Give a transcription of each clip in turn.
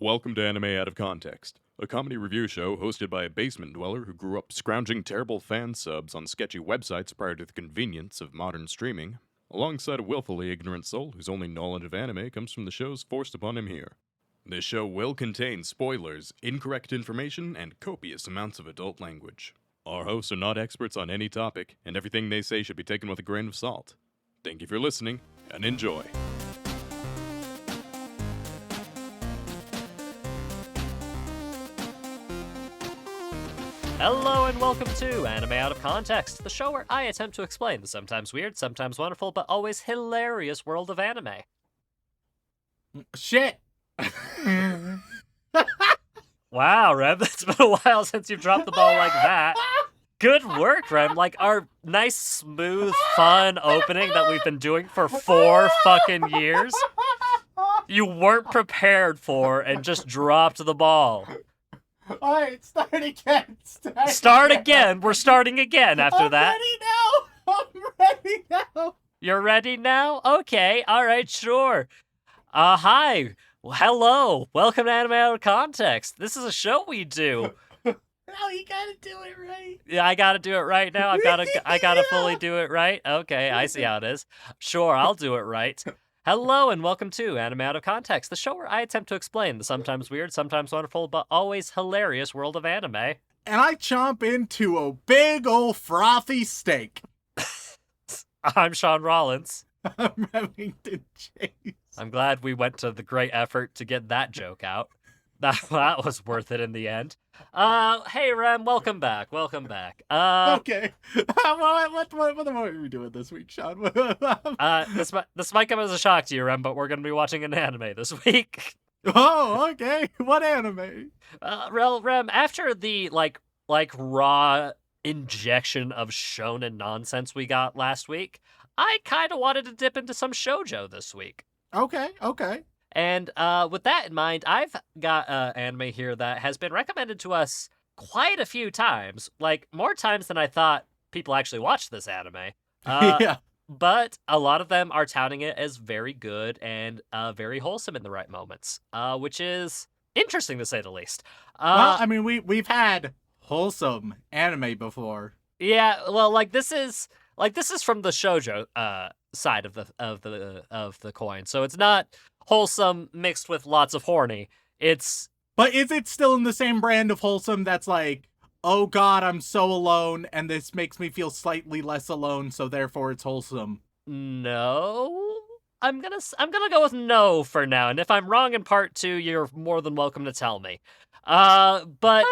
Welcome to Anime Out of Context, a comedy review show hosted by a basement dweller who grew up scrounging terrible fan subs on sketchy websites prior to the convenience of modern streaming, alongside a willfully ignorant soul whose only knowledge of anime comes from the shows forced upon him here. This show will contain spoilers, incorrect information, and copious amounts of adult language. Our hosts are not experts on any topic, and everything they say should be taken with a grain of salt. Thank you for listening, and enjoy. Hello and welcome to Anime Out of Context, the show where I attempt to explain the sometimes weird, sometimes wonderful, but always hilarious world of anime. Shit! Wow, Rem, it's been a while since you've dropped the ball like that. Good work, Rem. Like our nice, smooth, fun opening that we've been doing for 4 fucking years, you weren't prepared for and just dropped the ball. Alright, start again. Start again. We're starting again after that. I'm ready now. You're ready now? Okay, alright, sure. Hi. Well, hello. Welcome to Anime Out of Context. This is a show we do. No, you gotta do it right. Yeah, I gotta do it right now. I gotta fully do it right. Okay, I see how it is. Sure, I'll do it right. Hello and welcome to Anime Out of Context, the show where I attempt to explain the sometimes weird, sometimes wonderful, but always hilarious world of anime. And I chomp into a big old frothy steak. I'm Shaun Rollins. I'm Remington Chase. I'm glad we went to the great effort to get that joke out. That was worth it in the end. Hey Rem, welcome back. Okay. What are we doing this week, Shaun? This might come as a shock to you, Rem, but we're gonna be watching an anime this week. Oh, okay. What anime? Rem, after the like raw injection of shonen nonsense we got last week, I kind of wanted to dip into some shoujo this week. Okay. And with that in mind, I've got an anime here that has been recommended to us quite a few times, like more times than I thought people actually watched this anime. Yeah. But a lot of them are touting it as very good and very wholesome in the right moments, which is interesting to say the least. Well, I mean, we've had wholesome anime before. Yeah, well, this is from the shoujo side of the coin, so it's not wholesome mixed with lots of horny. But is it still in the same brand of wholesome that's like, oh god, I'm so alone, and this makes me feel slightly less alone, so therefore it's wholesome? No. I'm gonna go with no for now, and if I'm wrong in part 2, you're more than welcome to tell me. But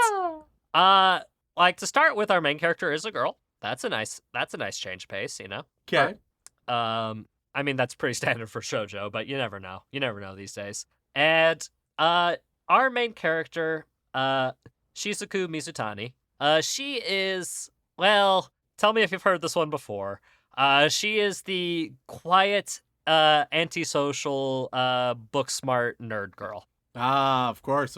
to start with, our main character is a girl. That's a nice change of pace, you know? Okay. I mean, that's pretty standard for shoujo, but you never know. You never know these days. And our main character, Shizuku Mizutani, she is, well, tell me if you've heard this one before. She is the quiet, antisocial, book-smart nerd girl. Ah, of course.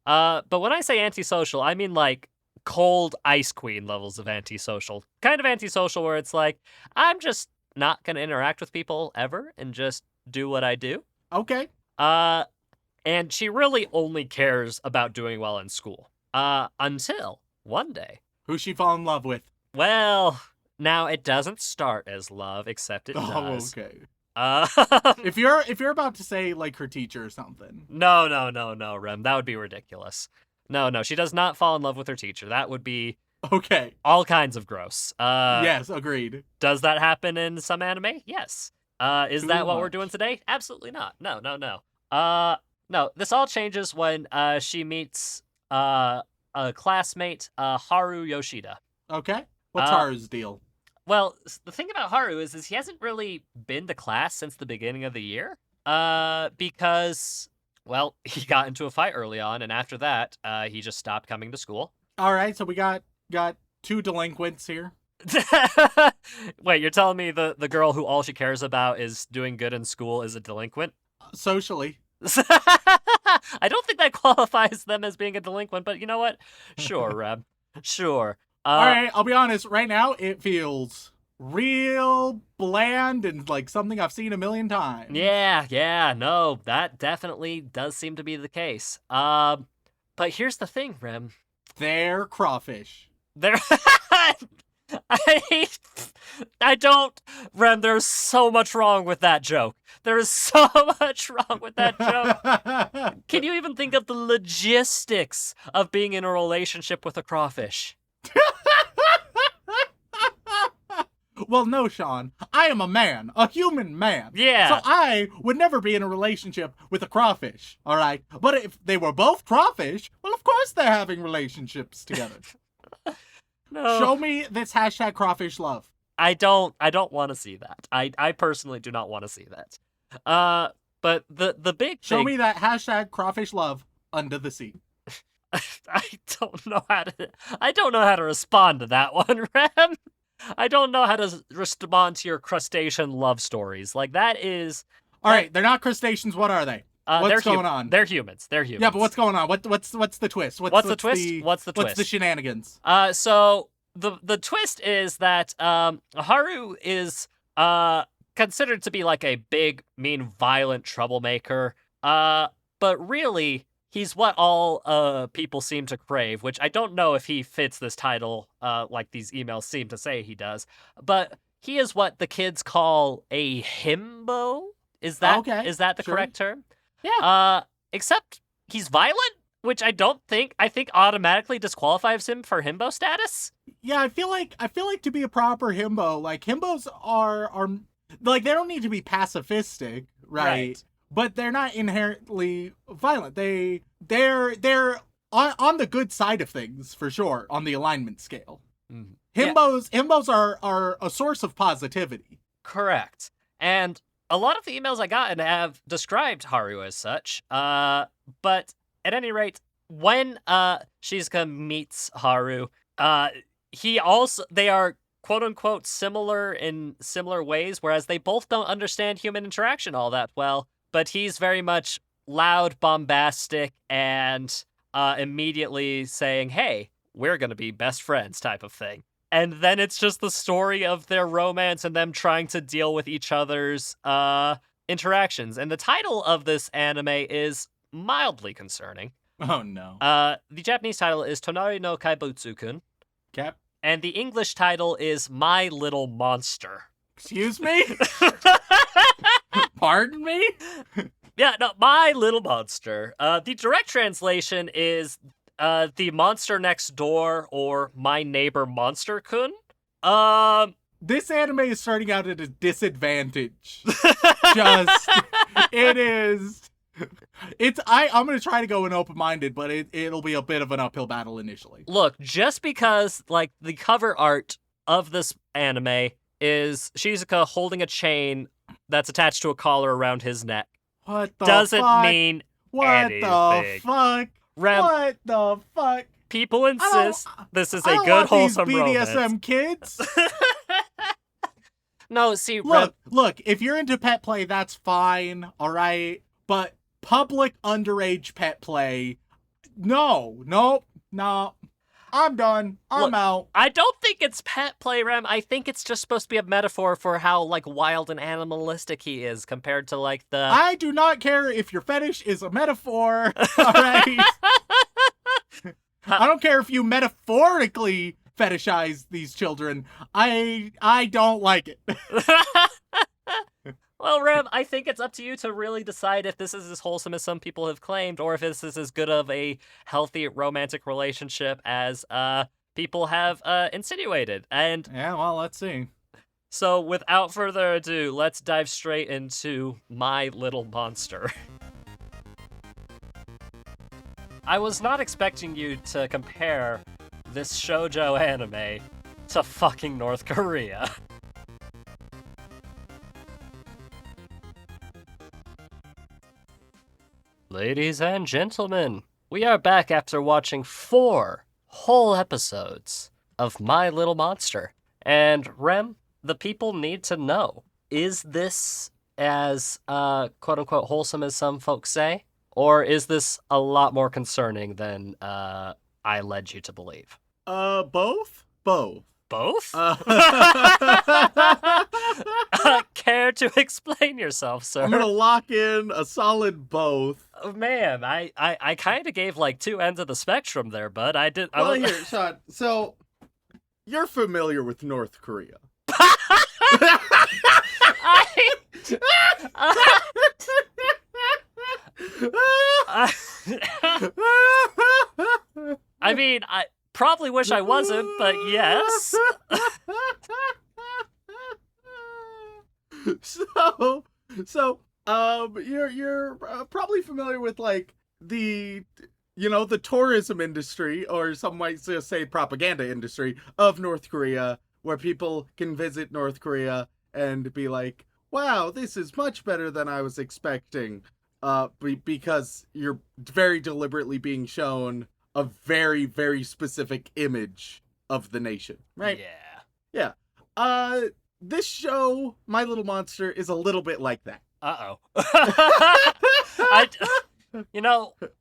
But when I say antisocial, I mean like cold Ice Queen levels of antisocial. Kind of antisocial where it's like, I'm just not gonna interact with people ever and just do what I do. Okay. And she really only cares about doing well in school. Until one day. Who she fall in love with? Well, now it doesn't start as love, except it does. Oh, okay. If you're about to say like her teacher or something. No, Rem. That would be ridiculous. No, she does not fall in love with her teacher. That would be okay. All kinds of gross. Yes, agreed. Does that happen in some anime? Yes. Is Too that what much. we're doing today? Absolutely not. No. No, this all changes when she meets a classmate, Haru Yoshida. Okay. What's Haru's deal? Well, the thing about Haru is he hasn't really been to class since the beginning of the year. Because, well, he got into a fight early on, and after that, he just stopped coming to school. All right, so we got 2 delinquents here. Wait, you're telling me the girl who all she cares about is doing good in school is a delinquent? Socially. I don't think that qualifies them as being a delinquent, but you know what? Sure, Reb. Sure. All right, I'll be honest. Right now, it feels real bland and like something I've seen a million times. Yeah, no, that definitely does seem to be the case. But here's the thing, Rem. They're crawfish. There, I, I don't, Rem. There's so much wrong with that joke. There is so much wrong with that joke. Can you even think of the logistics of being in a relationship with a crawfish? Well, no, Shaun. I am a man, a human man. Yeah. So I would never be in a relationship with a crawfish, all right? But if they were both crawfish, well, of course they're having relationships together. No. Show me this hashtag crawfish love. I don't want to see that. I personally do not want to see that. But the big Show thing, me that hashtag crawfish love under the sea. I don't know how to respond to that one, Rem. I don't know how to respond to your crustacean love stories. Like that is All right, they're not crustaceans. What are they? What's going on? They're humans. They're humans. Yeah, but what's going on? What's the twist? What's the twist? What's the twist? What's the shenanigans? So the twist is that Haru is considered to be like a big, mean, violent troublemaker. But really, he's what all people seem to crave, which I don't know if he fits this title, like these emails seem to say he does. But he is what the kids call a himbo. Is that the Sure. correct term? Yeah. Except he's violent, which I think automatically disqualifies him for himbo status. Yeah, I feel like to be a proper himbo, like himbos are like they don't need to be pacifistic, right? But they're not inherently violent. They're on the good side of things for sure on the alignment scale. Mm. Himbos are a source of positivity. Correct. And a lot of the emails I got have described Haru as such. But at any rate, when Shizuka meets Haru, they are quote unquote similar in similar ways, whereas they both don't understand human interaction all that well. But he's very much loud, bombastic, and immediately saying, "Hey, we're gonna be best friends," type of thing. And then it's just the story of their romance and them trying to deal with each other's interactions. And the title of this anime is mildly concerning. Oh no. The Japanese title is Tonari no Kaibutsu-kun, Cap. and the English title is My Little Monster. Excuse me? Pardon me? Yeah, no, My Little Monster. The direct translation is The Monster Next Door or My Neighbor Monster-kun. This anime is starting out at a disadvantage. It is. I'm gonna try to go in open-minded, but it'll be a bit of an uphill battle initially. Look, just because like the cover art of this anime is Shizuka holding a chain that's attached to a collar around his neck What the doesn't fuck? mean What anything. the fuck? Rem, What the fuck? people insist this is a I don't good want wholesome these BDSM romance. kids. No, see, Rem, Look, if you're into pet play, that's fine, alright? But public underage pet play, no. I'm done. I'm out. I don't think it's pet play, Rem. I think it's just supposed to be a metaphor for how like wild and animalistic he is compared to like the. I do not care if your fetish is a metaphor, alright? I don't care if you metaphorically fetishize these children. I don't like it. Well, Rem, I think it's up to you to really decide if this is as wholesome as some people have claimed, or if this is as good of a healthy romantic relationship as people have insinuated. And Yeah, well, let's see. so, without further ado, let's dive straight into My Little Monster. I was not expecting you to compare this shoujo anime to fucking North Korea. Ladies and gentlemen, we are back after watching 4 whole episodes of My Little Monster. And Rem, the people need to know, is this as quote-unquote wholesome as some folks say? Or is this a lot more concerning than I led you to believe? Both. Both? Uh, Care to explain yourself, sir? I'm gonna lock in a solid both. Oh, man, I kind of gave like two ends of the spectrum there, bud. Well, here, Shaun. So, you're familiar with North Korea. I mean, I probably wish I wasn't, but yes. You're probably familiar with like the tourism industry, or some might just say propaganda industry of North Korea, where people can visit North Korea and be like, wow, this is much better than I was expecting. Because you're very deliberately being shown a very, very specific image of the nation, right? Yeah. Yeah. This show, My Little Monster, is a little bit like that. Uh-oh.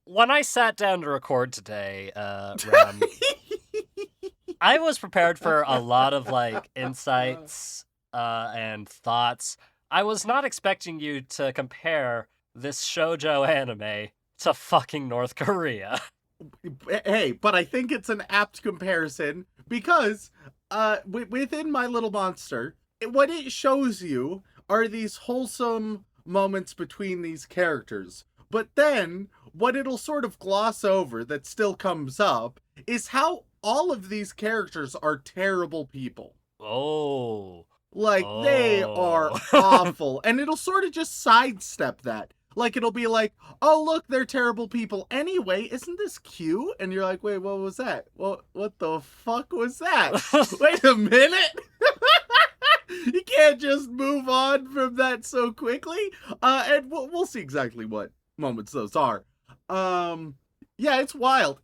When I sat down to record today, Rem, I was prepared for a lot of, like, insights and thoughts. I was not expecting you to compare this shoujo anime to fucking North Korea. Hey, but I think it's an apt comparison because within My Little Monster, what it shows you are these wholesome moments between these characters. But then, what it'll sort of gloss over that still comes up is how all of these characters are terrible people. Oh. Like, they are awful. And it'll sort of just sidestep that. Like, it'll be like, oh, look, they're terrible people. Anyway, isn't this cute? And you're like, wait, what was that? What the fuck was that? Wait a minute. You can't just move on from that so quickly. And we'll see exactly what moments those are. Yeah, it's wild.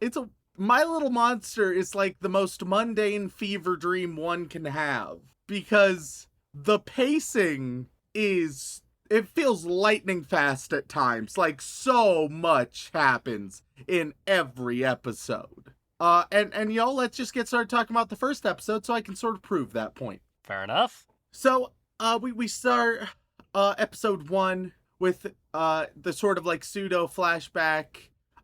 My Little Monster is like the most mundane fever dream one can have. Because the pacing it feels lightning fast at times. Like, so much happens in every episode. And y'all, let's just get started talking about the first episode so I can sort of prove that point. Fair enough. So, we start episode 1 with the sort of like pseudo flashback.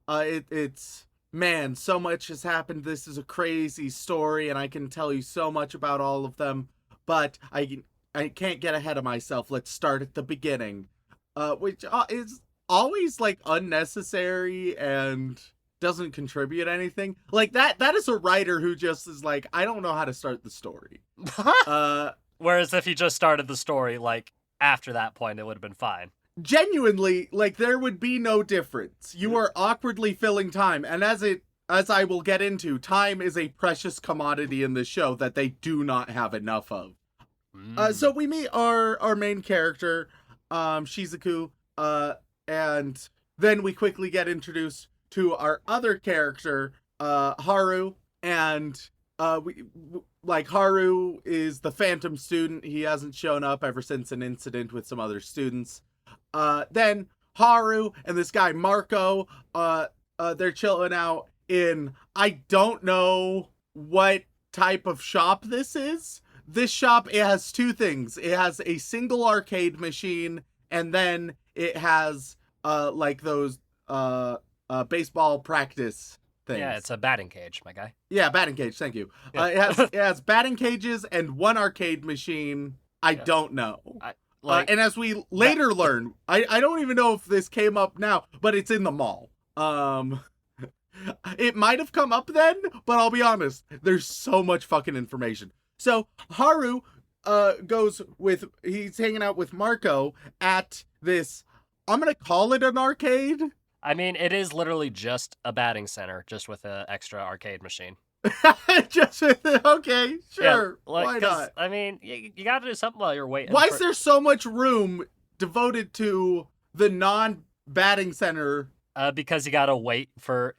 It's man, so much has happened. This is a crazy story, and I can tell you so much about all of them. But I can't get ahead of myself. Let's start at the beginning, which is always like unnecessary and doesn't contribute anything. Like that is a writer who just is like, I don't know how to start the story. Whereas if you just started the story like after that point, it would have been fine. Genuinely, like there would be no difference. You are awkwardly filling time, and as I will get into, time is a precious commodity in this show that they do not have enough of. So we meet our main character, Shizuku, and then we quickly get introduced to our other character, Haru, and Haru is the phantom student. He hasn't shown up ever since an incident with some other students. Then Haru and this guy Marco, they're chilling out in, I don't know what type of shop this is. This shop, it has two things. It has a single arcade machine, and then it has like those baseball practice things. Yeah, it's a batting cage, my guy. Yeah, batting cage, thank you. Yeah. It has batting cages and one arcade machine. I don't know. And as we later learn, I don't even know if this came up now, but it's in the mall. It might have come up then, but I'll be honest, there's so much fucking information. So Haru he's hanging out with Marco at this, I'm gonna call it an arcade. I mean, it is literally just a batting center, just with an extra arcade machine. Okay, sure. Yeah, why not? I mean, you gotta do something while you're waiting. Why is there so much room devoted to the non-batting center? Because you gotta wait for...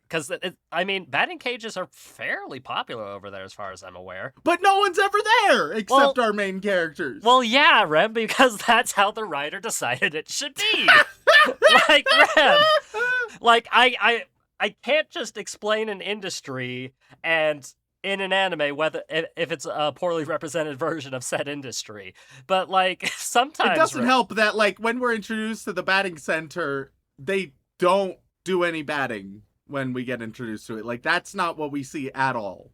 I mean, batting cages are fairly popular over there as far as I'm aware. But no one's ever there, except our main characters. Well, yeah, Rem, because that's how the writer decided it should be. Like, Rem, like, I can't just explain an industry and in an anime, whether if it's a poorly represented version of said industry. But like sometimes It doesn't help that like when we're introduced to the batting center, they don't do any batting when we get introduced to it. Like that's not what we see at all.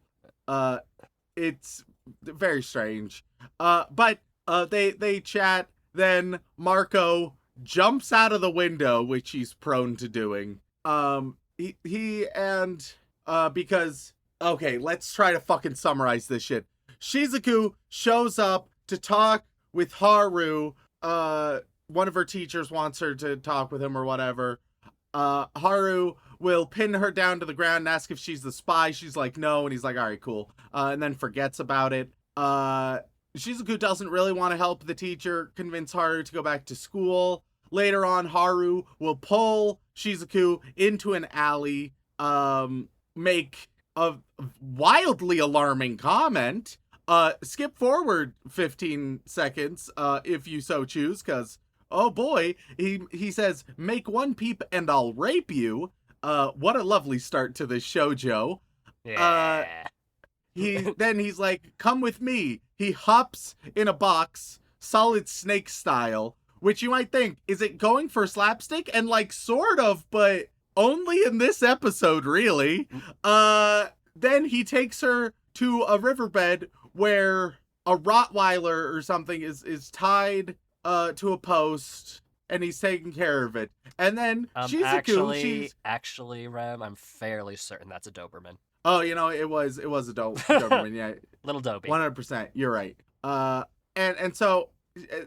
It's very strange. But they chat. Then Marco jumps out of the window, which he's prone to doing. Because okay, let's try to fucking summarize this shit. Shizuku shows up to talk with Haru. One of her teachers wants her to talk with him or whatever. Haru will pin her down to the ground and ask if she's the spy. She's like, no. And he's like, all right, cool. And then forgets about it. Shizuku doesn't really want to help the teacher convince Haru to go back to school. Later on, Haru will pull Shizuku into an alley, make a wildly alarming comment. Skip forward 15 seconds, if you so choose, because, oh boy, he says, make one peep and I'll rape you. What a lovely start to this shoujo. Yeah. He's like, come with me. He hops in a box, Solid Snake style, which you might think, is it going for slapstick? And like, sort of, but only in this episode, really. Then he takes her to a riverbed where a Rottweiler or something is tied to a post, and he's taking care of it. And then Shizuku, actually, Rem, I'm fairly certain that's a Doberman. Oh, it was a Doberman, yeah. Little Dobie. 100%, you're right. And so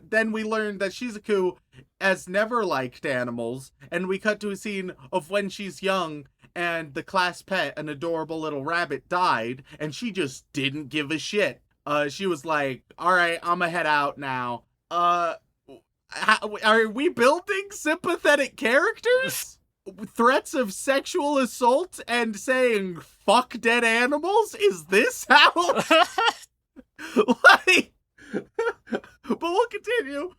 then we learn that Shizuku has never liked animals, and we cut to a scene of when she's young, and the class pet, an adorable little rabbit, died, and she just didn't give a shit. She was like, all right, I'm gonna head out now. Are we building sympathetic characters? Threats of sexual assault and saying fuck dead animals? Is this how? Like, but we'll continue.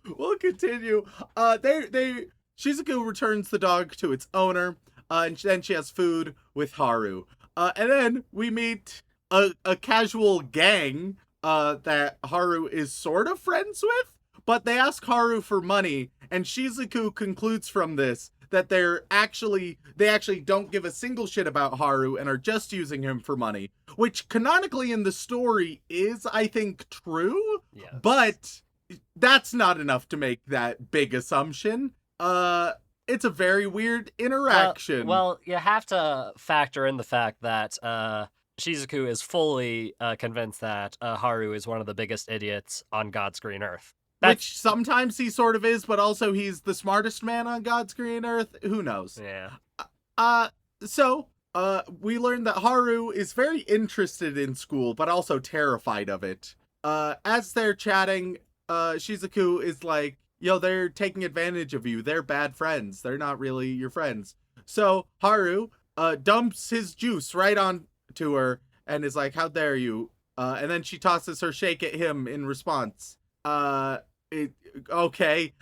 Shizuku returns the dog to its owner, and then she has food with Haru. And then we meet a casual gang that Haru is sort of friends with, but they ask Haru for money, and Shizuku concludes from this that they actually don't give a single shit about Haru and are just using him for money, which canonically in the story is, I think, true. Yes. But that's not enough to make that big assumption. It's a very weird interaction. Well, you have to factor in the fact that Shizuku is fully convinced that Haru is one of the biggest idiots on God's green earth. Which sometimes he sort of is, but also he's the smartest man on God's green earth. Who knows? Yeah. So we learned that Haru is very interested in school, but also terrified of it. As they're chatting, Shizuku is like, yo, they're taking advantage of you. They're bad friends. They're not really your friends. So Haru dumps his juice right on to her and is like, how dare you? And then she tosses her shake at him in response. Okay.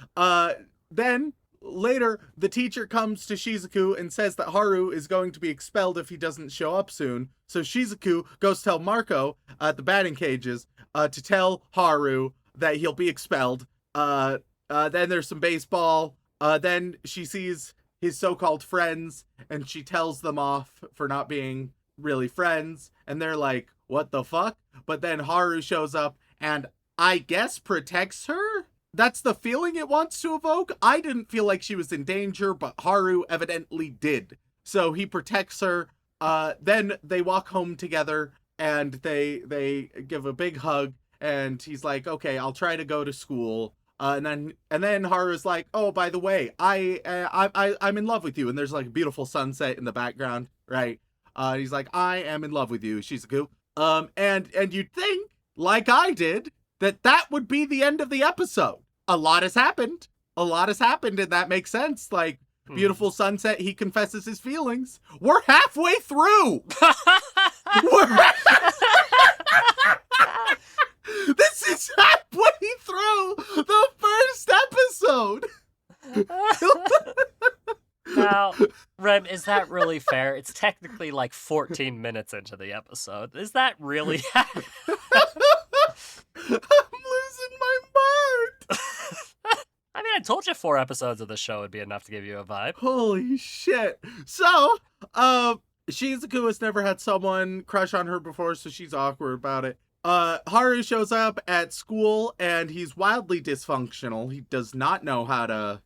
Then later, the teacher comes to Shizuku and says that Haru is going to be expelled if he doesn't show up soon. So Shizuku goes to tell Marco at the batting cages to tell Haru that he'll be expelled. Then there's some baseball. Then she sees his so-called friends and she tells them off for not being really friends. And they're like, what the fuck? But then Haru shows up and I guess protects her? That's the feeling it wants to evoke? I didn't feel like she was in danger, but Haru evidently did. So he protects her. Then they walk home together and they give a big hug and he's like, okay, I'll try to go to school. And then Haru's like, oh, by the way, I'm in love with you. And there's like a beautiful sunset in the background, right? He's like, I am in love with you, Shizuku. And you'd think, like I did, that would be the end of the episode. A lot has happened, and that makes sense. Like, beautiful sunset, he confesses his feelings. We're halfway through! This is halfway through the first episode! Now, Red, Rem, is that really fair? It's technically like 14 minutes into the episode. Is that really? I'm losing my mind. I mean, I told you 4 episodes of the show would be enough to give you a vibe. Holy shit. So, Shizuku has never had someone crush on her before, so she's awkward about it. Haru shows up at school, and he's wildly dysfunctional. He does not know how to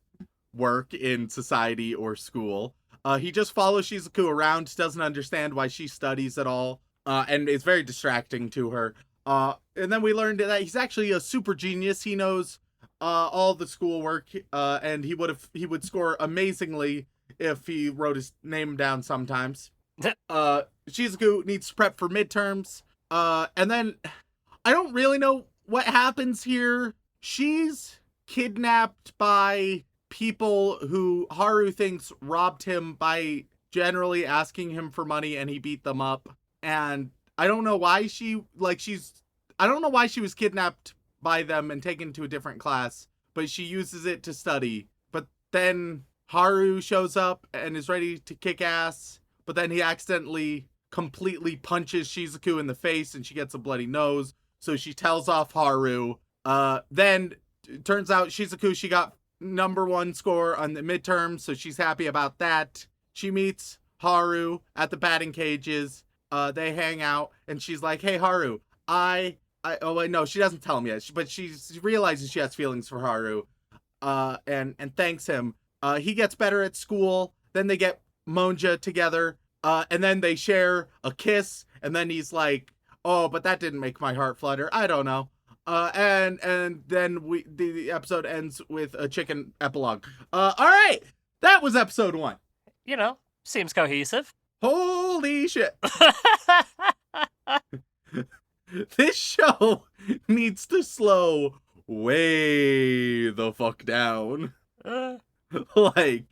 work in society or school. He just follows Shizuku around, doesn't understand why she studies at all, and is very distracting to her. And then we learned that he's actually a super genius. He knows all the schoolwork, and he would score amazingly if he wrote his name down sometimes. Shizuku needs to prep for midterms. And then I don't really know what happens here. She's kidnapped by people who Haru thinks robbed him by generally asking him for money, and he beat them up. And I don't know why I don't know why she was kidnapped by them and taken to a different class, but she uses it to study. But then Haru shows up and is ready to kick ass, but then he accidentally completely punches Shizuku in the face and she gets a bloody nose, so she tells off Haru. Then it turns out Shizuku, she got #1 score on the midterm, so she's happy about that. She meets Haru at the batting cages. They hang out, and she's like, "Hey Haru, oh wait, no, she doesn't tell him yet, but she realizes she has feelings for Haru, and thanks him. He gets better at school. Then they get Monja together, and then they share a kiss, and then he's like, oh, but that didn't make my heart flutter. I don't know. And then the episode ends with a chicken epilogue. All right, that was episode 1. You know, seems cohesive. Holy shit. This show needs to slow way the fuck down. Like,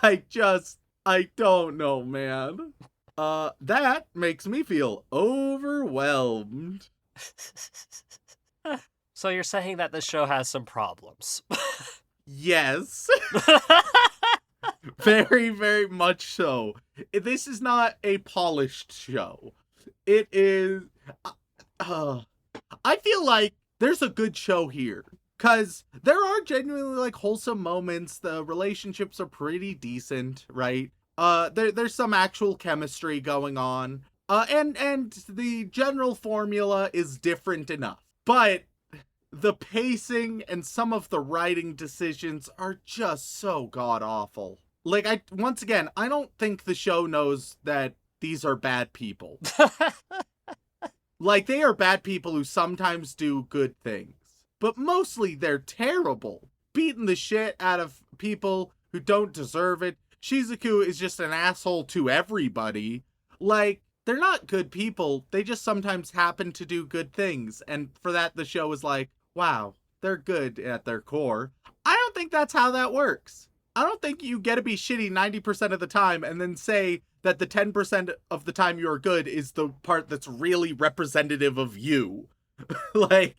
I don't know, man. That makes me feel overwhelmed. So you're saying that this show has some problems? Yes. Very, very much so. This is not a polished show. It is... I feel like there's a good show here. Because there are genuinely, like, wholesome moments. The relationships are pretty decent, right? There's some actual chemistry going on. And the general formula is different enough. But the pacing and some of the writing decisions are just so god-awful. Like, once again, I don't think the show knows that these are bad people. Like, they are bad people who sometimes do good things. But mostly they're terrible. Beating the shit out of people who don't deserve it. Shizuku is just an asshole to everybody. Like, they're not good people. They just sometimes happen to do good things. And for that, the show is like, wow, they're good at their core. I don't think that's how that works. I don't think you get to be shitty 90% of the time and then say that the 10% of the time you're good is the part that's really representative of you. Like,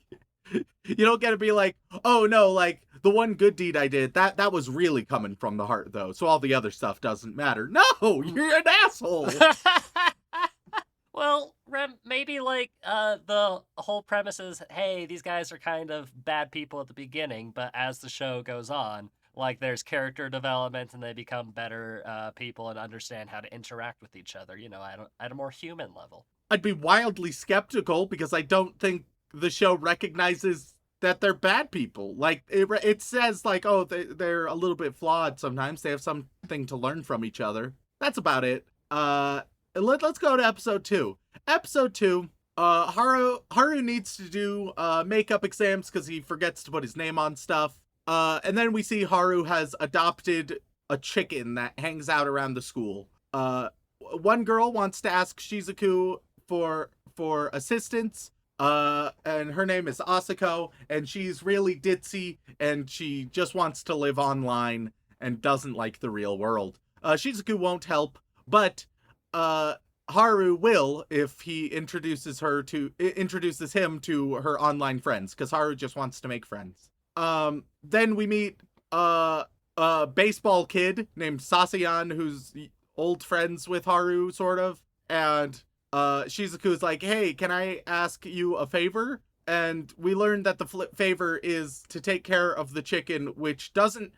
you don't get to be like, oh no, like, the one good deed I did, that was really coming from the heart, though, so all the other stuff doesn't matter. No, you're an asshole! Well, Rem, maybe, like, the whole premise is, hey, these guys are kind of bad people at the beginning, but as the show goes on, like, there's character development and they become better people and understand how to interact with each other, you know, at a more human level. I'd be wildly skeptical because I don't think the show recognizes that they're bad people. Like, it says, like, oh, they're a little bit flawed sometimes. They have something to learn from each other. That's about it. Let's go to episode 2. Episode 2, Haru needs to do makeup exams because he forgets to put his name on stuff. And then we see Haru has adopted a chicken that hangs out around the school. One girl wants to ask Shizuku for assistance. And her name is Asako, and she's really ditzy, and she just wants to live online and doesn't like the real world. Shizuku won't help, but Haru will if he introduces him to her online friends, because Haru just wants to make friends. Then we meet a baseball kid named Sasayan, who's old friends with Haru, sort of. And Shizuku's like, hey, can I ask you a favor? And we learned that the favor is to take care of the chicken, which doesn't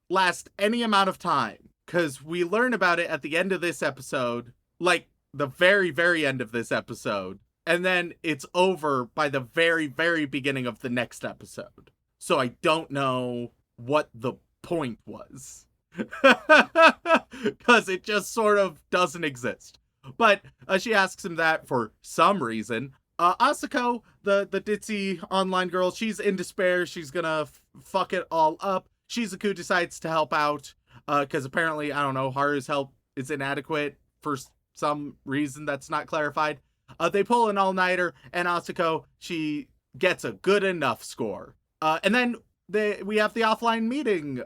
last any amount of time. Because we learn about it at the end of this episode, like the very, very end of this episode. And then it's over by the very, very beginning of the next episode. So I don't know what the point was. Because it just sort of doesn't exist. But she asks him that for some reason. Asako, the ditzy online girl, she's in despair. She's gonna fuck it all up. Shizuku decides to help out. Because apparently, I don't know, Haru's help is inadequate for some reason that's not clarified. They pull an all-nighter, and Asako, she gets a good enough score. And then we have the offline meeting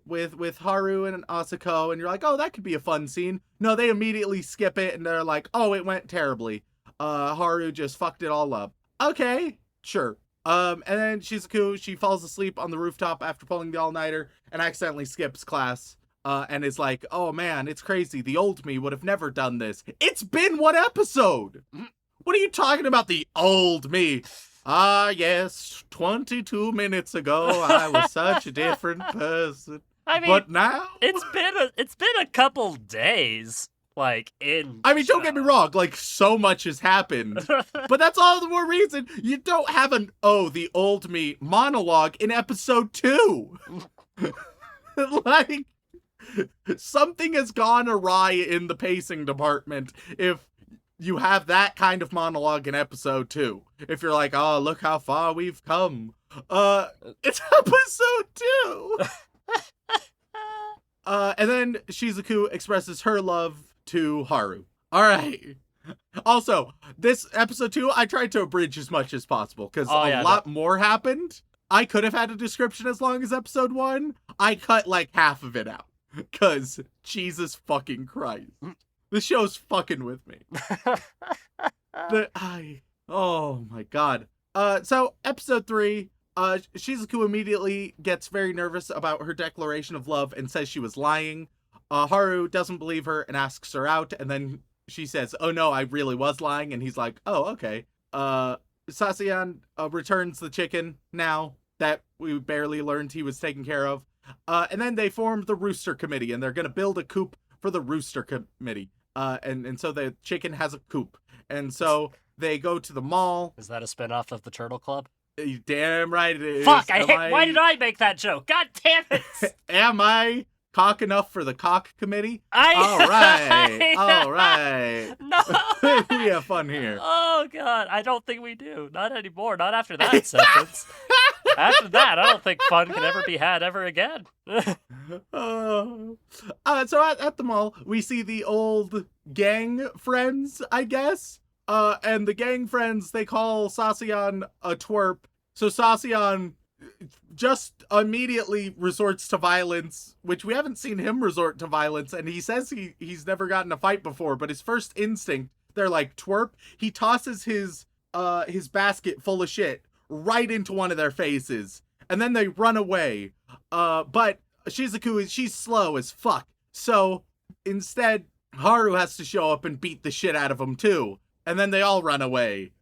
with Haru and Asako, and you're like, oh, that could be a fun scene. No, they immediately skip it, and they're like, oh, it went terribly. Haru just fucked it all up. Okay, sure. And then Shizuku, she falls asleep on the rooftop after pulling the all-nighter and accidentally skips class. And is like, oh man, it's crazy. The old me would have never done this. It's been one episode! What are you talking about, the old me? Ah, yes, 22 minutes ago, I was such a different person. I mean, but now... It's been a couple days, like, in... I mean, don't get me wrong, like, so much has happened. But that's all the more reason you don't have an, oh, the old me monologue in episode 2. Like... Something has gone awry in the pacing department if you have that kind of monologue in episode 2. If you're like, oh, look how far we've come. It's episode 2! And then Shizuku expresses her love to Haru. Alright. Also, this episode 2, I tried to abridge as much as possible, because a lot more happened. I could have had a description as long as episode 1. I cut like half of it out. Because, Jesus fucking Christ. This show's fucking with me. Oh my god. So, episode 3, Shizuku immediately gets very nervous about her declaration of love and says she was lying. Haru doesn't believe her and asks her out, and then she says, oh no, I really was lying, and he's like, oh, okay. Sasian returns the chicken now that we barely learned he was taken care of. And then they formed the Rooster Committee, and they're going to build a coop for the Rooster Committee. And so the chicken has a coop. And so they go to the mall. Is that a spinoff of the Turtle Club? Damn right it is. Fuck, why did I make that joke? God damn it! Am I cock enough for the cock committee? All right. No! We have fun here. Oh, God, I don't think we do. Not anymore. Not after that sentence. After that, I don't think fun can ever be had ever again. So at the mall, we see the old gang friends, I guess. And the gang friends, they call Sasian a twerp. So Sasian just immediately resorts to violence, which we haven't seen him resort to violence. And he says he's never gotten a fight before, but his first instinct, they're like, twerp. He tosses his basket full of shit right into one of their faces, and then they run away. But Shizuku, she's slow as fuck. So instead, Haru has to show up and beat the shit out of them too. And then they all run away.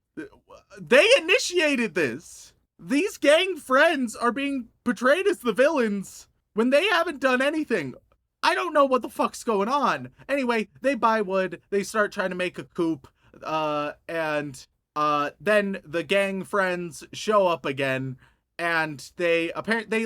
They initiated this. These gang friends are being portrayed as the villains when they haven't done anything. I don't know what the fuck's going on. Anyway, they buy wood. They start trying to make a coop. And then the gang friends show up again, and they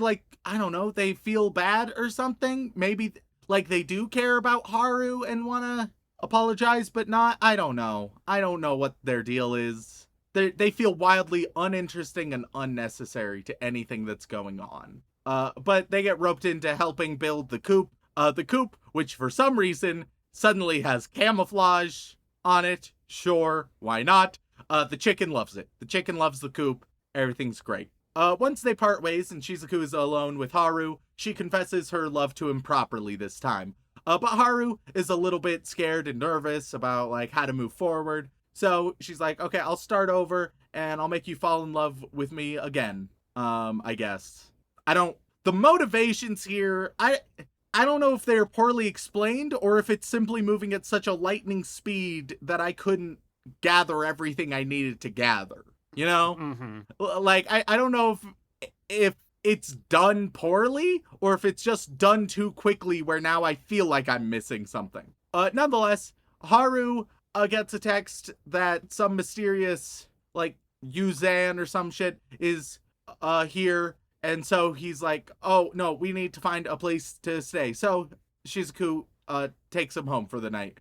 like, I don't know, they feel bad or something. Maybe like they do care about Haru and want to apologize, but not. I don't know. I don't know what their deal is. They feel wildly uninteresting and unnecessary to anything that's going on. But they get roped into helping build the coop. The coop, which for some reason suddenly has camouflage on it. Sure, why not? The chicken loves it. The chicken loves the coop. Everything's great. Once they part ways and Shizuku is alone with Haru, she confesses her love to him properly this time. But Haru is a little bit scared and nervous about like how to move forward. So she's like, okay, I'll start over and I'll make you fall in love with me again. I guess. The motivations here, I don't know if they're poorly explained or if it's simply moving at such a lightning speed that I couldn't gather everything I needed to gather. You know? Mm-hmm. Like, I don't know if it's done poorly or if it's just done too quickly where now I feel like I'm missing something. Nonetheless, Haru gets a text that some mysterious, like, Yuzan or some shit is here. And so he's like, oh, no, we need to find a place to stay. So Shizuku takes him home for the night.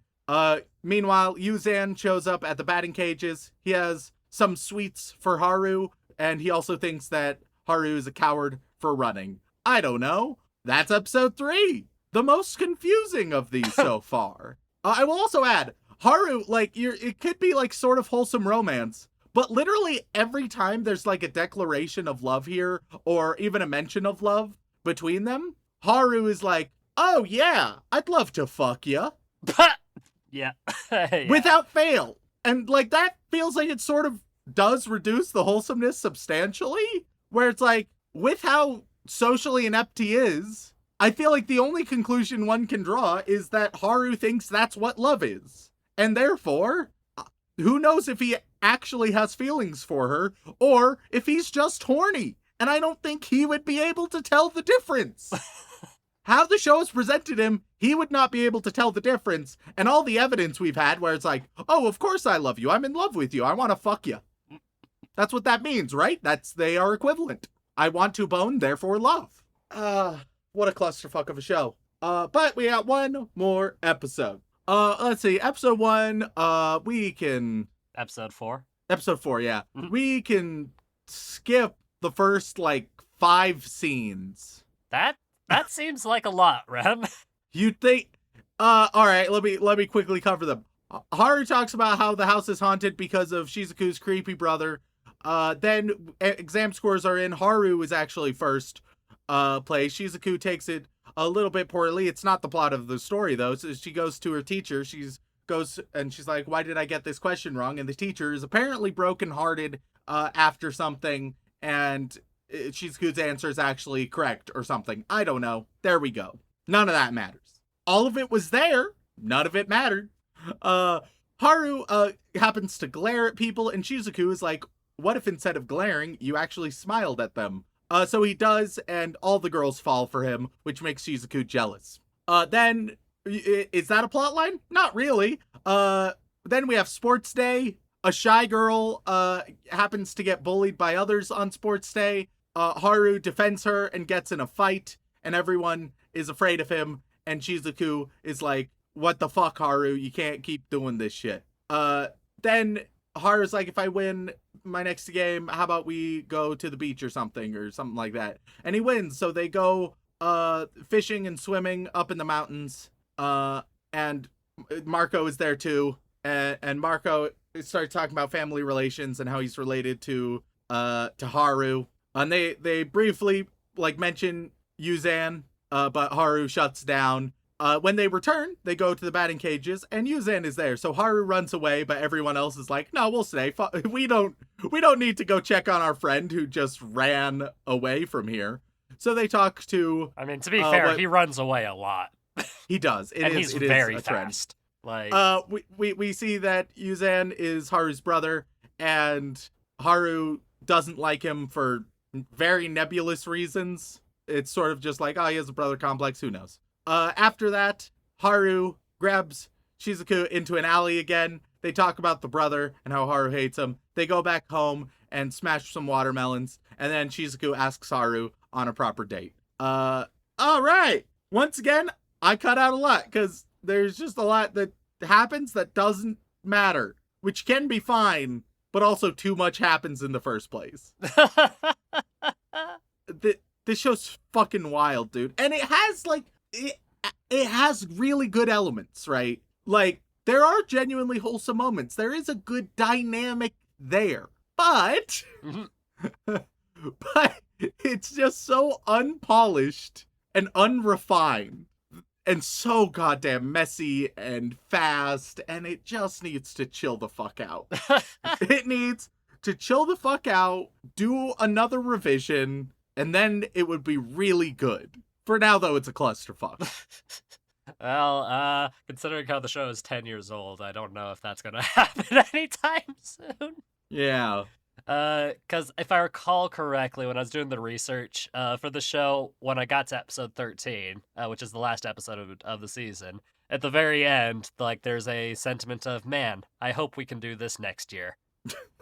Meanwhile, Yuzan shows up at the batting cages. He has some sweets for Haru, and he also thinks that Haru is a coward for running. I don't know. That's episode 3. The most confusing of these so far. I will also add, Haru, like, it could be like sort of wholesome romance, but literally every time there's like a declaration of love here, or even a mention of love between them, Haru is like, oh yeah, I'd love to fuck ya. Yeah. Yeah. Without fail. And like that feels like it sort of does reduce the wholesomeness substantially, where it's like, with how socially inept he is, I feel like the only conclusion one can draw is that Haru thinks that's what love is. And therefore, who knows if he actually has feelings for her, or if he's just horny. And I don't think he would be able to tell the difference. How the show has presented him, he would not be able to tell the difference. And all the evidence we've had where it's like, oh, of course I love you. I'm in love with you. I want to fuck you. That's what that means, right? They are equivalent. I want to bone, therefore love. What a clusterfuck of a show. But we got one more episode. Let's see. Episode 1, we can... Episode 4? Episode 4, yeah. Mhm. We can skip the first, like, 5 scenes. That seems like a lot, Rem. You'd think... alright, let me quickly cover them. Haru talks about how the house is haunted because of Shizuku's creepy brother. Then exam scores are in. Haru is actually first place. Shizuku takes it a little bit poorly. It's not the plot of the story, though. So she goes to her teacher. She's like, why did I get this question wrong? And the teacher is apparently brokenhearted after something, and Shizuku's answer is actually correct or something. I don't know. There we go. None of that matters. All of it was there. None of it mattered. Haru happens to glare at people, and Shizuku is like, what if instead of glaring, you actually smiled at them? So he does, and all the girls fall for him, which makes Shizuku jealous. Then, is that a plot line? Not really. Then we have sports day. A shy girl happens to get bullied by others on sports day. Haru defends her and gets in a fight, and everyone is afraid of him, and Shizuku is like, what the fuck, Haru? You can't keep doing this shit. Then Haru's like, if I win my next game, how about we go to the beach or something like that? And he wins, so they go fishing and swimming up in the mountains. And Marco is there too. And Marco starts talking about family relations and how he's related to Haru. And they briefly like mention Yuzan, but Haru shuts down. When they return, they go to the batting cages, and Yuzan is there. So Haru runs away, but everyone else is like, no, we'll stay. We don't need to go check on our friend who just ran away from here. So they talk to... I mean, to be fair, he runs away a lot. He does. He's very fast. Like, we see that Yuzan is Haru's brother, and Haru doesn't like him for very nebulous reasons. It's sort of just like, oh, he has a brother complex, who knows? After that, Haru grabs Shizuku into an alley again. They talk about the brother and how Haru hates him. They go back home and smash some watermelons, and then Shizuku asks Haru on a proper date. Alright! Once again, I cut out a lot, because there's just a lot that happens that doesn't matter, which can be fine, but also too much happens in the first place. This show's fucking wild, dude. And it has, like, it has really good elements, right? Like, there are genuinely wholesome moments. There is a good dynamic there. But, but it's just so unpolished and unrefined and so goddamn messy and fast, and it just needs to chill the fuck out. It needs to chill the fuck out, do another revision, and then it would be really good. For now, though, it's a clusterfuck. Well, considering how the show is 10 years old, I don't know if that's gonna happen anytime soon. Yeah. Because if I recall correctly, when I was doing the research for the show, when I got to episode 13, which is the last episode of the season, at the very end, like, there's a sentiment of, man, I hope we can do this next year.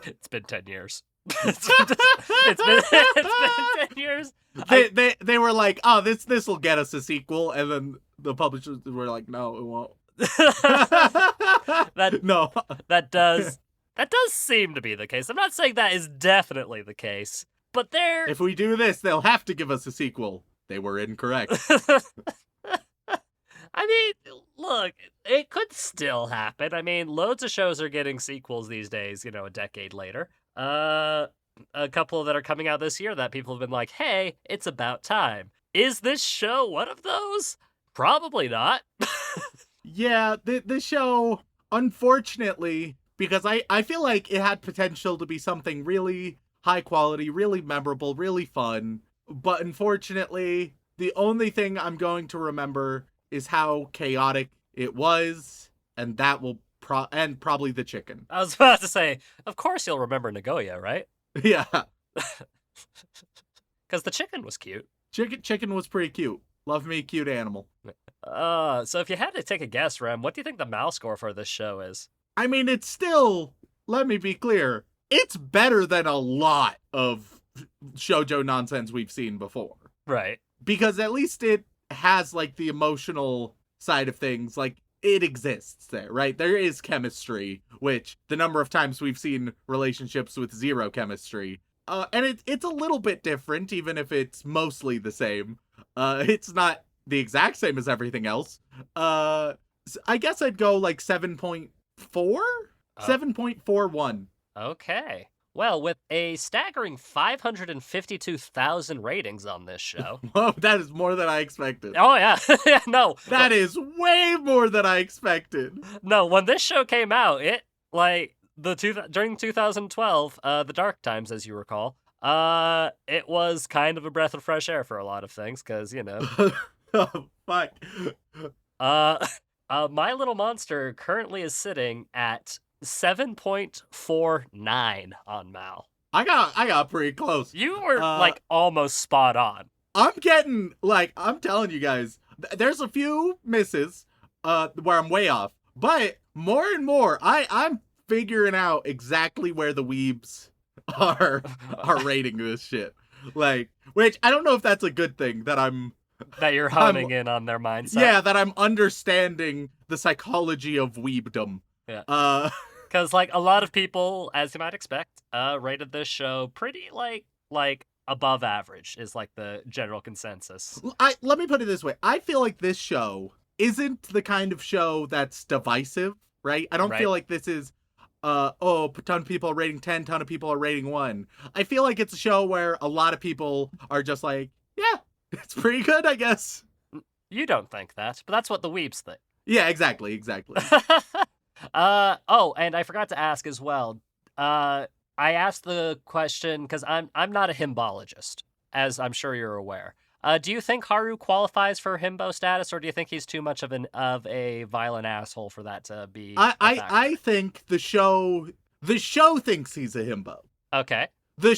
It's been 10 years. It's been 10 years. They were like, oh, this will get us a sequel, and then the publishers were like, no, it won't. No. That does seem to be the case. I'm not saying that is definitely the case, but if we do this, they'll have to give us a sequel. They were incorrect. I mean, look, it could still happen. I mean, loads of shows are getting sequels these days, you know, a decade later. A couple that are coming out this year that people have been like, hey, it's about time. Is this show one of those? Probably not. Yeah, the show, unfortunately, because I feel like it had potential to be something really high quality, really memorable, really fun, but unfortunately, the only thing I'm going to remember is how chaotic it was, and that will and probably the chicken. I was about to say, of course you'll remember Nagoya, right? Yeah. Because the chicken was cute. Chicken was pretty cute. Love me, cute animal. So if you had to take a guess, Rem, what do you think the mouse score for this show is? I mean, it's still, let me be clear, it's better than a lot of shoujo nonsense we've seen before. Right. Because at least it has, like, the emotional side of things. Like, it exists there, right? There is chemistry, which the number of times we've seen relationships with zero chemistry. And it's a little bit different, even if it's mostly the same. It's not the exact same as everything else. I guess I'd go, like, 7.4? 7.41. Okay. Well, with a staggering 552,000 ratings on this show. Whoa, that is more than I expected. Oh, yeah. Yeah, no. That is way more than I expected. No, when this show came out, it, like, during 2012, the dark times, as you recall, it was kind of a breath of fresh air for a lot of things, because, you know. Oh, fuck. My Little Monster currently is sitting at 7.49 on Mal. I got pretty close. You were like almost spot on. I'm getting, like, I'm telling you guys, there's a few misses where I'm way off, but more and more I'm figuring out exactly where the weebs are rating this shit. Like, which I don't know if that's a good thing that you're honing in on their mindset. Yeah, that I'm understanding the psychology of weebdom. Yeah. Because, like, a lot of people, as you might expect, rated this show pretty, like above average is, like, the general consensus. Let me put it this way. I feel like this show isn't the kind of show that's divisive, right? I don't feel like this is, a ton of people are rating 10, ton of people are rating 1. I feel like it's a show where a lot of people are just like, yeah, it's pretty good, I guess. You don't think that, but that's what the weebs think. Yeah, exactly. Oh, and I forgot to ask as well. I asked the question because I'm not a himbologist, as I'm sure you're aware. Do you think Haru qualifies for himbo status, or do you think he's too much of a violent asshole for that to be? I think the show thinks he's a himbo. Okay. They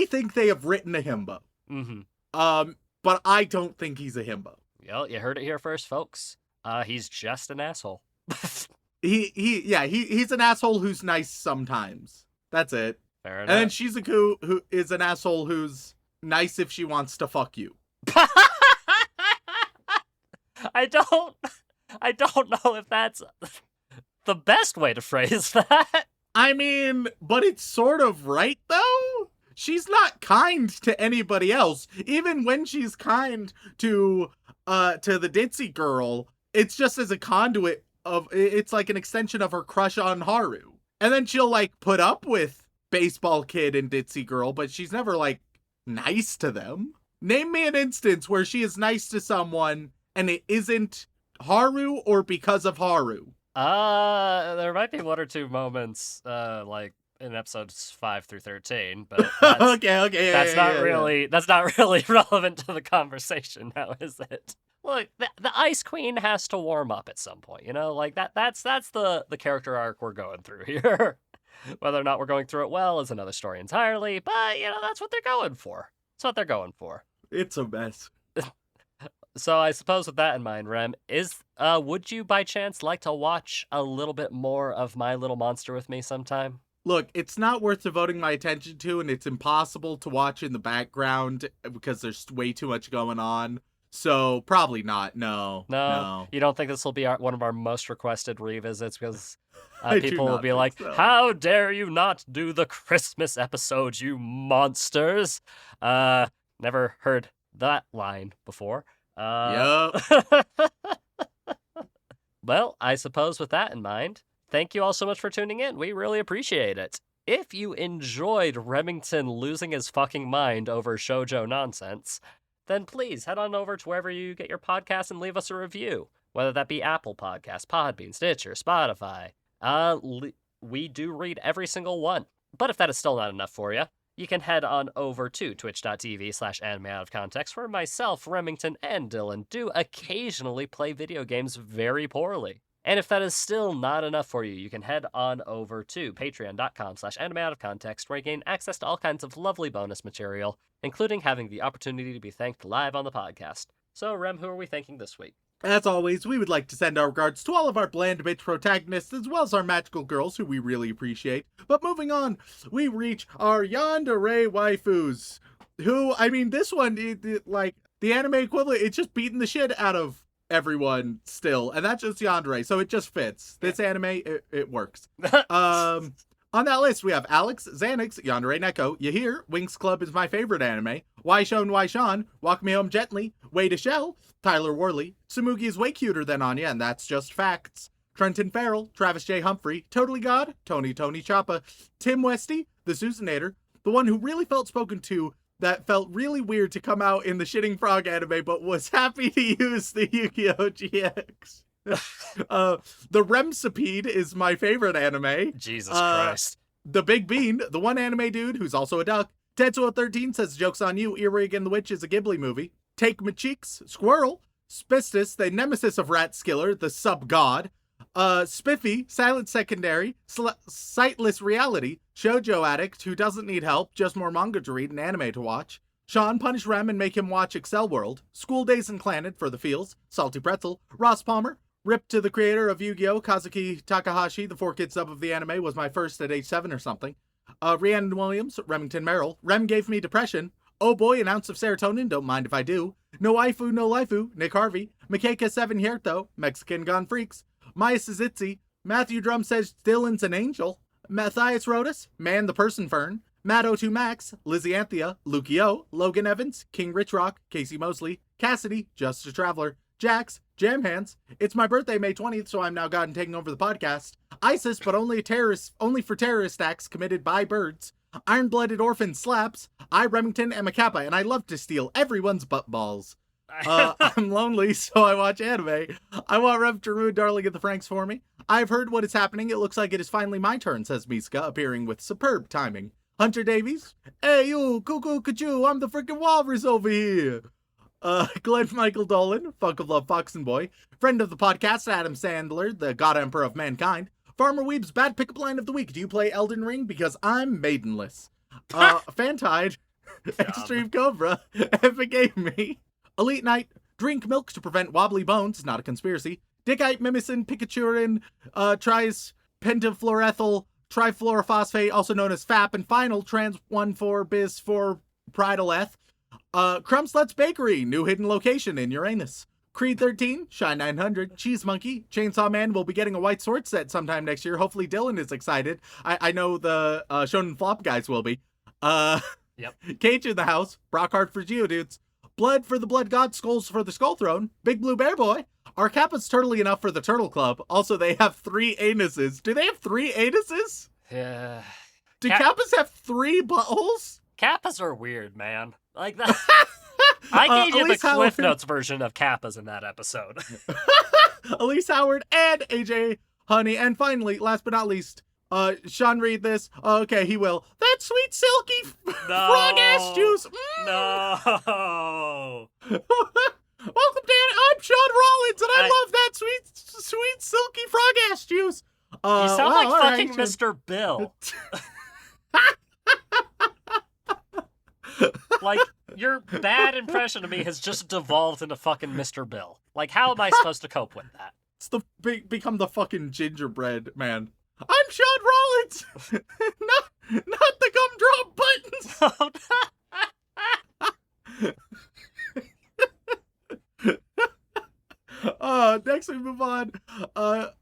think they have written a himbo. Mm-hmm. But I don't think he's a himbo. Well, you heard it here first, folks. He's just an asshole. He's an asshole who's nice sometimes. That's it. Fair enough. And then Shizuku, who is an asshole who's nice if she wants to fuck you. I don't know if that's the best way to phrase that. I mean, but it's sort of right, though? She's not kind to anybody else. Even when she's kind to the ditzy girl, it's just as a conduit of, it's like an extension of her crush on Haru. And then she'll, like, put up with baseball kid and ditzy girl, but she's never, like, nice to them. Name me an instance where she is nice to someone and it isn't Haru or because of Haru. There might be one or two moments, like, in episodes 5 through 13, but that's, okay. that's not really relevant to the conversation now, is it? Look, the Ice Queen has to warm up at some point, like that's the character arc we're going through here. Whether or not we're going through it well is another story entirely, but that's what they're going for. That's what they're going for. It's a mess. So I suppose with that in mind, Rem, would you by chance like to watch a little bit more of My Little Monster with me sometime? Look, it's not worth devoting my attention to, and it's impossible to watch in the background because there's way too much going on. So probably not. No. You don't think this will be one of our most requested revisits because I do people will not be think like, so. "How dare you not do the Christmas episode, you monsters?" Never heard that line before. Yup. Well, I suppose with that in mind, thank you all so much for tuning in. We really appreciate it. If you enjoyed Remington losing his fucking mind over shoujo nonsense, then please head on over to wherever you get your podcasts and leave us a review, whether that be Apple Podcasts, Podbean, Stitcher, Spotify. We do read every single one. But if that is still not enough for you, you can head on over to twitch.tv/anime-out-of-context, where myself, Remington, and Dylan do occasionally play video games very poorly. And if that is still not enough for you, you can head on over to patreon.com/anime-out-of-context, where you gain access to all kinds of lovely bonus material, including having the opportunity to be thanked live on the podcast. So, Rem, who are we thanking this week? As always, we would like to send our regards to all of our bland bitch protagonists, as well as our magical girls, who we really appreciate. But moving on, we reach our yandere waifus, who, I mean, this one, like, the anime equivalent, it's just beating the shit out of everyone still, and that's just yandere, so it just fits. This anime, it works. On that list, we have Alex, Xanax, Yandere Neko, Yahir, Winx Club is my favorite anime, Why Shaun, Walk Me Home Gently, Way to Shell, Tyler Worley, Tsumugi is way cuter than Anya, and that's just facts, Trenton Farrell, Travis J. Humphrey, Totally God, Tony Choppa, Tim Westy, The Susanator, the one who really felt spoken to, that felt really weird to come out in the Shitting Frog anime, but was happy to use the Yu-Gi-Oh! GX. The Remsipede is my favorite anime. Jesus Christ. The Big Bean, the one anime dude who's also a duck. Tetsuo13 says, "Joke's on you, Earwig and the Witch is a Ghibli movie." Take My Cheeks, Squirrel, Spistus, the nemesis of Rat Skiller, the sub-god. Spiffy, Silent Secondary, Sightless Reality, Shoujo Addict, who doesn't need help, just more manga to read and anime to watch. Shaun, punish Rem and make him watch Excel World. School Days and Clannad for the feels. Salty Pretzel, Ross Palmer. Rip to the creator of Yu-Gi-Oh! Kazuki Takahashi, the 4-kid sub of the anime, was my first at age 7 or something. Rhiannon Williams, Remington Merrill. Rem gave me depression. Oh boy, an ounce of serotonin, don't mind if I do. No waifu, no lifu, Nick Harvey. Makeka 7 Hierto, Mexican Gone Freaks. Maya Sizitzi, Matthew Drum says Dylan's an angel. Matthias Rodas, Man the Person Fern. Matt02 Max, Lizzie Anthea, Lukio, Logan Evans, King Rich Rock, Casey Mosley, Cassidy, Just a Traveler, Jax, Jam Hands. It's my birthday, May 20th, so I'm now God and taking over the podcast. ISIS, but only for terrorist acts committed by birds. Iron-blooded orphan slaps. I, Remington, am a Kappa, and I love to steal everyone's butt balls. I'm lonely, so I watch anime. I want Rev to ruin Darling at the Franks for me. I've heard what is happening. It looks like it is finally my turn, says Miska, appearing with superb timing. Hunter Davies. Hey, you, cuckoo, kachoo, I'm the freaking walrus over here. Glenn Michael Dolan, Funk of Love Fox and Boy. Friend of the podcast, Adam Sandler, the God Emperor of Mankind. Farmer Weeb's bad pickup line of the week. Do you play Elden Ring? Because I'm maidenless. Fantide. Extreme Cobra. Epic Game Me. Elite Knight. Drink milk to prevent wobbly bones. Not a conspiracy. Dickite Mimicin Pikachurin. Tries pentafluorethyl trifluorophosphate, also known as FAP. And final, trans 1,4-bis-4 Pridoleth. Crumbsluts Bakery. New hidden location in Uranus. Creed 13, Shine 900, Cheese Monkey, Chainsaw Man will be getting a white sword set sometime next year. Hopefully Dylan is excited. I know the Shonen Flop guys will be. Yep. Cage in the house, Brockhart for Geodudes, Blood for the Blood God, Skulls for the Skull Throne, Big Blue Bear Boy. Are Kappas turtly enough for the Turtle Club? Also, they have 3 anuses. Do they have 3 anuses? Yeah. Do Kappas have 3 buttholes? Kappas are weird, man. Like that. I gave you the Cliff Notes version of Kappas in that episode. Elise Howard and AJ Honey. And finally, last but not least, Shaun, read this. Okay, he will. That sweet silky frog ass juice. No. Welcome, Dan. I'm Shaun Rollins, and I love that sweet silky frog ass juice. You sound like all fucking right. Mr. Bill. Like, your bad impression of me has just devolved into fucking Mr. Bill. Like, how am I supposed to cope with that? It's become the fucking gingerbread man. I'm Shaun Rollins, not the gumdrop buttons. Next we move on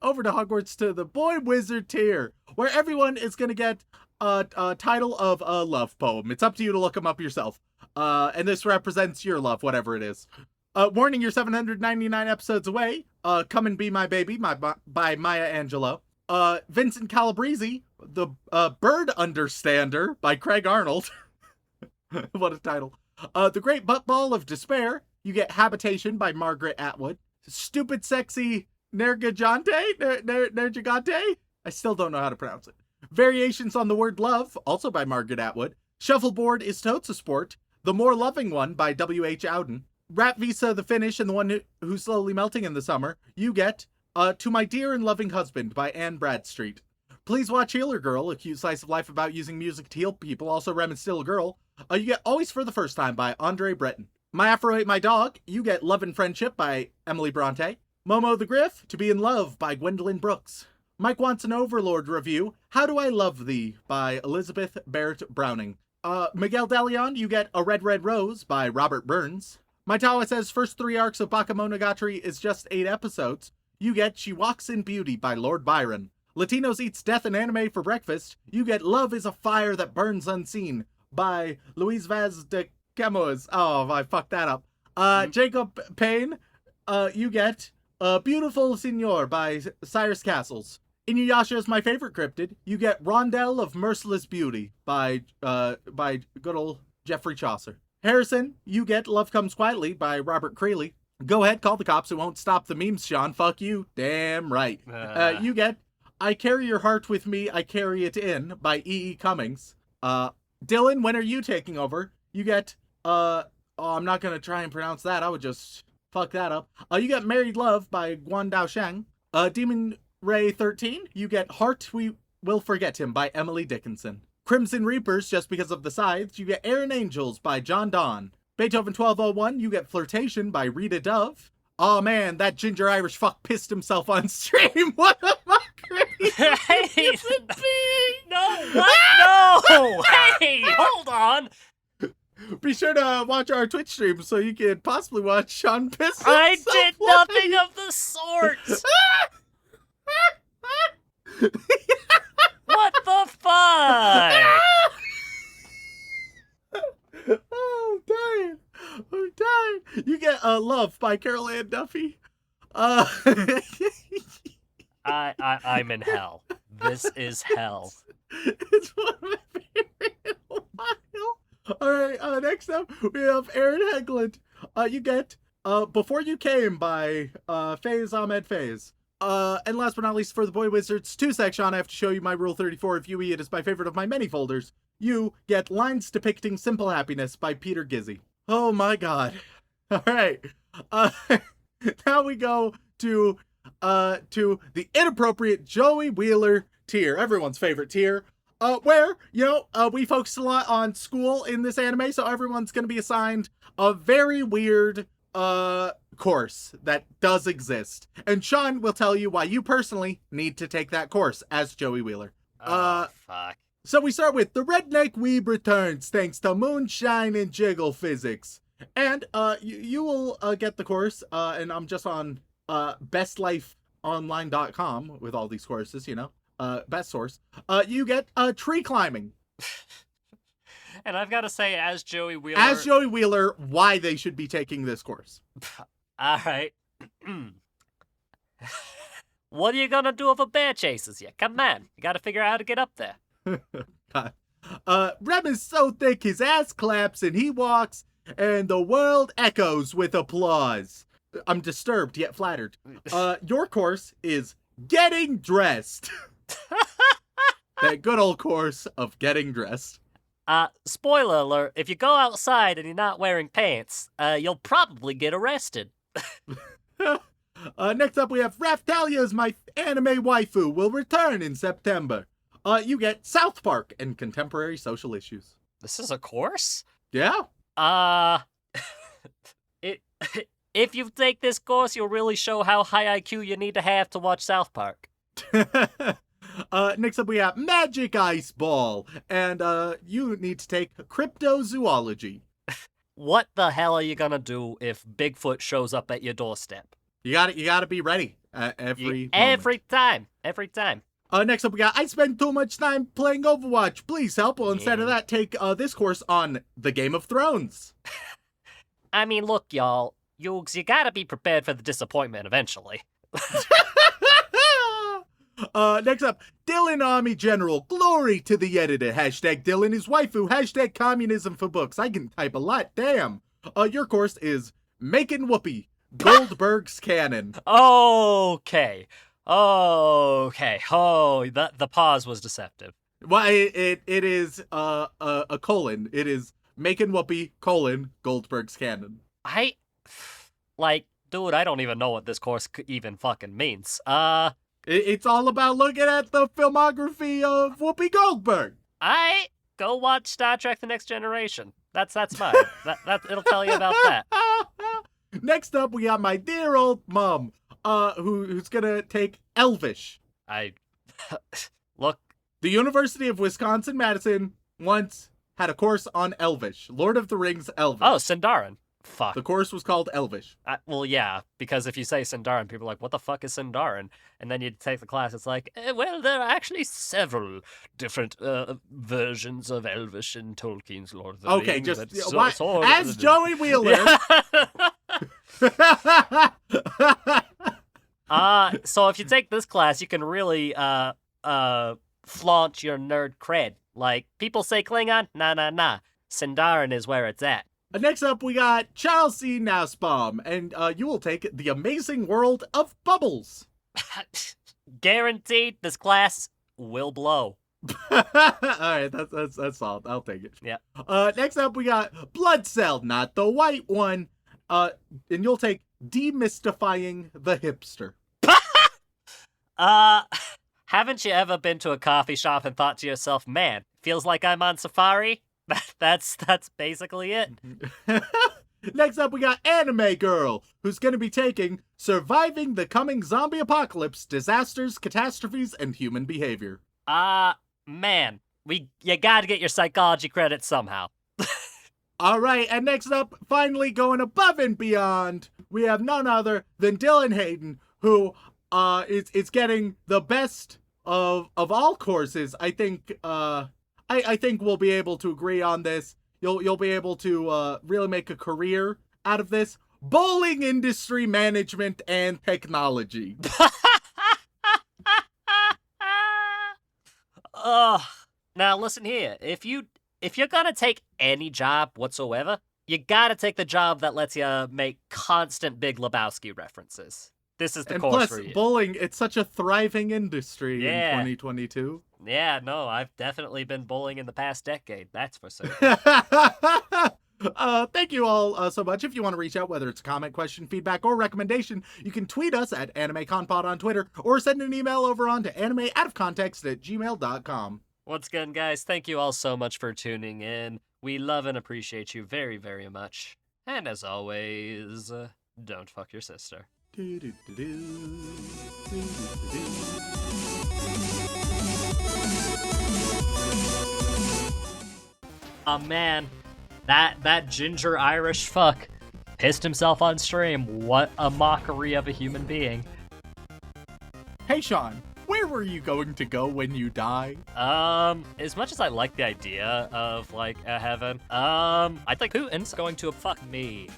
over to Hogwarts to the Boy Wizard tier, where everyone is gonna get a title of a love poem. It's up to you to look them up yourself. And this represents your love, whatever it is. Warning, you're 799 episodes away. Come and Be My Baby by Maya Angelou. Vincent Calabrese, The Bird Understander by Craig Arnold. What a title. The Great Butt Ball of Despair. You get Habitation by Margaret Atwood. Stupid Sexy Nergigante? I still don't know how to pronounce it. Variations on the Word Love, also by Margaret Atwood. Shuffleboard is Totes a Sport. The More Loving One by W.H. Auden. Rat Visa, The Finish, and the One Who's Slowly Melting in the Summer. You get To My Dear and Loving Husband by Anne Bradstreet. Please Watch Healer Girl, a cute slice of life about using music to heal people, also Rem and Still a Girl. You get Always for the First Time by Andre Breton. My Afro Ate My Dog, you get Love and Friendship by Emily Bronte. Momo the Griff, To Be in Love by Gwendolyn Brooks. Mike Wants an Overlord review, How Do I Love Thee by Elizabeth Barrett Browning. Miguel De Leon, you get A Red Red Rose by Robert Burns. Maitawa says first 3 arcs of Bakemonogatari is just 8 episodes. You get She Walks in Beauty by Lord Byron. Latinos Eats Death and Anime for Breakfast. You get Love is a Fire That Burns Unseen by Luis Vaz de Camus. Oh, I fucked that up. Jacob Payne, you get Beautiful Signor by Cyrus Castles. Inuyasha is My Favorite Cryptid. You get Rondell of Merciless Beauty by good old Geoffrey Chaucer. Harrison, you get Love Comes Quietly by Robert Creeley. Go ahead, call the cops. It won't stop the memes, Shaun. Fuck you. Damn right. You get I Carry Your Heart With Me, I Carry It In by E.E. Cummings. Dylan, when are you taking over? You get, I'm not going to try and pronounce that. I would just fuck that up. You get Married Love by Guan Dao Sheng. Demon Ray 13, you get Heart We Will Forget Him by Emily Dickinson. Crimson Reapers, Just Because of the Scythes, you get Aaron Angels by John Donne. Beethoven 1201, you get Flirtation by Rita Dove. Oh man, that ginger Irish fuck pissed himself on stream. What am I crazy? Hey! No, what? No! Hey, hold on! Be sure to watch our Twitch stream so you can possibly watch Shaun piss himself. I did nothing of the sort! What the fuck? Oh, I'm dying. You get Love by Carol Ann Duffy. I'm in hell. This is hell. It's one of my favorite in a while. Alright, next up we have Aaron Hegland. You get Before You Came by Faze Ahmed Faze. And last but not least, for the Boy Wizards 2 section, I have to show you my Rule 34 review. It is my favorite of my many folders. You get Lines Depicting Simple Happiness by Peter Gizzy. Oh my god. Alright. Now we go to the inappropriate Joey Wheeler tier, everyone's favorite tier. Where, we focus a lot on school in this anime, so everyone's gonna be assigned a very weird course that does exist. And Shaun will tell you why you personally need to take that course as Joey Wheeler. Fuck. So we start with The Redneck Weeb returns thanks to Moonshine and Jiggle Physics. And you will get the course, and I'm just on bestlifeonline.com with all these courses, best source. You get tree climbing. And I've got to say, as Joey Wheeler, why they should be taking this course. All right. What are you gonna do if a bear chases you? Come on, you gotta figure out how to get up there. Rem is so thick his ass claps and he walks and the world echoes with applause. I'm disturbed yet flattered. Your course is getting dressed. that good old course of getting dressed. Spoiler alert, if you go outside and you're not wearing pants, you'll probably get arrested. Next up, we have Raftalia's My Anime Waifu will return in September. You get South Park and contemporary social issues. This is a course? Yeah. If you take this course, you'll really show how high IQ you need to have to watch South Park. Next up, we have Magic Ice Ball, and you need to take cryptozoology. What the hell are you gonna do if Bigfoot shows up at your doorstep? You gotta be ready every time. Next up, we got I spend too much time playing Overwatch. Please help. Well, instead of that, take this course on the Game of Thrones. I mean, look, y'all, you gotta be prepared for the disappointment eventually. Next up, Dylan Army General. Glory to the editor. Hashtag Dylan is waifu. Hashtag communism for books. I can type a lot. Damn. Your course is Making Whoopee. Goldberg's Canon. Okay. Oh, the pause was deceptive. Well, it is a colon. It is Making Whoopee, Goldberg's Canon. Dude, I don't even know what this course even fucking means. It's all about looking at the filmography of Whoopi Goldberg. Go watch Star Trek: The Next Generation. That's mine. that it'll tell you about that. Next up, we got my dear old mom, who's gonna take Elvish. Look. The University of Wisconsin-Madison once had a course on Elvish. Lord of the Rings Elvish. Oh, Sindarin. Fuck. The course was called Elvish. Well, yeah, because if you say Sindarin, people are like, what the fuck is Sindarin? And then you take the class, it's like, well, there are actually several different versions of Elvish in Tolkien's Lord of the Rings. Okay, just as Joey Wheeler. So if you take this class, you can really flaunt your nerd cred. Like, people say Klingon? Nah. Sindarin is where it's at. Next up, we got Charles C. Nussbaum, and you will take The Amazing World of Bubbles. Guaranteed, this class will blow. All right, that's all. I'll take it. Yeah. Next up, we got Blood Cell, not the white one. And you'll take Demystifying the Hipster. Haven't you ever been to a coffee shop and thought to yourself, man, feels like I'm on safari? That's basically it. Next up, we got Anime Girl, who's going to be taking Surviving the Coming Zombie Apocalypse, Disasters, Catastrophes, and Human Behavior. Man, you gotta get your psychology credits somehow. All right, and next up, finally going above and beyond, we have none other than Dylan Hayden, who is getting the best of all courses. I think I think we'll be able to agree on this. You'll be able to really make a career out of this. Bowling industry management and technology. Now listen here. If you're gonna take any job whatsoever, you gotta take the job that lets you make constant Big Lebowski references. This is the course for you. And plus, bowling, it's such a thriving industry in 2022. Yeah, no, I've definitely been bowling in the past decade, that's for certain. Thank you all so much. If you want to reach out, whether it's a comment, question, feedback, or recommendation, you can tweet us at AnimeConPod on Twitter, or send an email over on to animeoutofcontext@gmail.com. Once again, guys, thank you all so much for tuning in. We love and appreciate you very, very much. And as always, don't fuck your sister. Oh man, that ginger Irish fuck pissed himself on stream. What a mockery of a human being. Hey Shaun, where were you going to go when you die? As much as I like the idea of, like, a heaven, I think Putin's going to fuck me.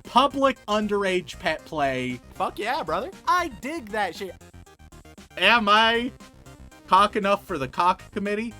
Public underage pet play. Fuck yeah, brother. I dig that shit. Am I cock enough for the cock committee?